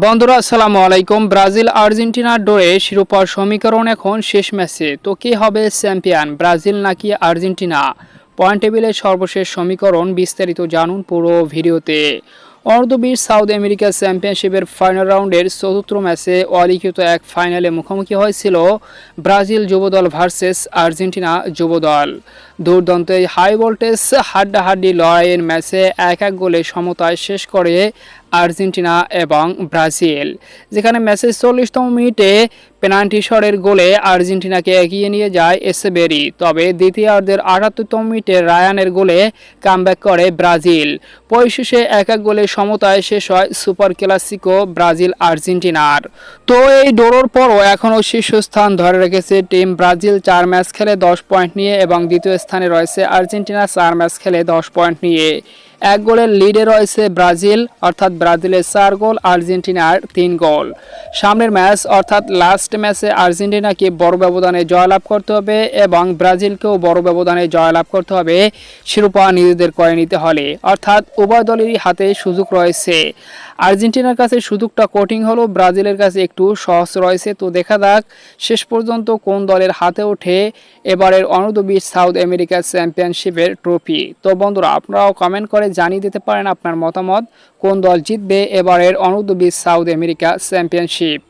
বন্ধুরা আসসালামু আলাইকুম। ব্রাজিল আর্জেন্টিনার ডোরে শিরোপার সমীকরণ এখন শেষ ম্যাচে। তো কে হবে চ্যাম্পিয়ন, ব্রাজিল নাকি আর্জেন্টিনা? পয়েন্ট টেবিলের সর্বশেষ সমীকরণ বিস্তারিত জানুন পুরো ভিডিওতে। অর্ধ-20 সাউথ আমেরিকা চ্যাম্পিয়নশিপের ফাইনাল রাউন্ডের চতুর্থ ম্যাচে অলিখিত এক ফাইনালে মুখোমুখি হয়েছিল ব্রাজিল যুবদল ভার্সেস আর্জেন্টিনা যুবদল। দুর্দান্ত এই হাই ভোল্টেজ হাড্ডাহাড্ডি লড়াইয়ের ম্যাচে 1-1 গোলে সমতায় শেষ করে আর্জেন্টিনা এবং ব্রাজিল, যেখানে ম্যাচের 40তম মিনিটে পেনাল্টি শটের গোলে আর্জেন্টিনাকে এগিয়ে নিয়ে যায় এসেবেরি। তবে দ্বিতীয়ার্ধের 78তম মিনিটে রায়ানের গোলে কামব্যাক করে ব্রাজিল। পরিশেষে 1-1 গোলে সমতায় শেষ হয় সুপার ক্লাসিকো ব্রাজিল আর্জেন্টিনার। তো এই ড্রোর পরও এখনও শীর্ষস্থান ধরে রেখেছে টিম ব্রাজিল 4 ম্যাচ খেলে 10 পয়েন্ট নিয়ে, এবং দ্বিতীয় স্থানে রয়েছে আর্জেন্টিনা 4 ম্যাচ খেলে 10 পয়েন্ট নিয়ে। 1 গোলের লিডে রয়েছে ব্রাজিল, অর্থাৎ ব্রাজিলের 4 গোল, আর্জেন্টিনার 3 গোল। সামনের ম্যাচ অর্থাৎ লাস্ট ম্যাচে আর্জেন্টিনাকে বড় ব্যবধানে জয়লাভ করতে হবে এবং ব্রাজিলকেও বড় ব্যবধানে জয়লাভ করতে হবে শিরোপা নিজেদের করে নিতে হলে, অর্থাৎ উভয় দলেরই হাতে সুযোগ রয়েছে। আর্জেন্টিনার কাছে সুযোগটা কঠিন হলো, ব্রাজিলের কাছে একটু সহজ রয়েছে। তো দেখা যাক শেষ পর্যন্ত কোন দলের হাতে ওঠে এবারের অনূর্ধ্ব-20 সাউথ আমেরিকা চ্যাম্পিয়নশিপের ট্রফি। তো বন্ধুরা, আপনারাও কমেন্ট করে জানিয়ে দিতে পারেন আপনার মতামত, কোন দল জিতবে এবারের অনূর্ধ্ব-20 সাউথ আমেরিকা চ্যাম্পিয়নশিপ।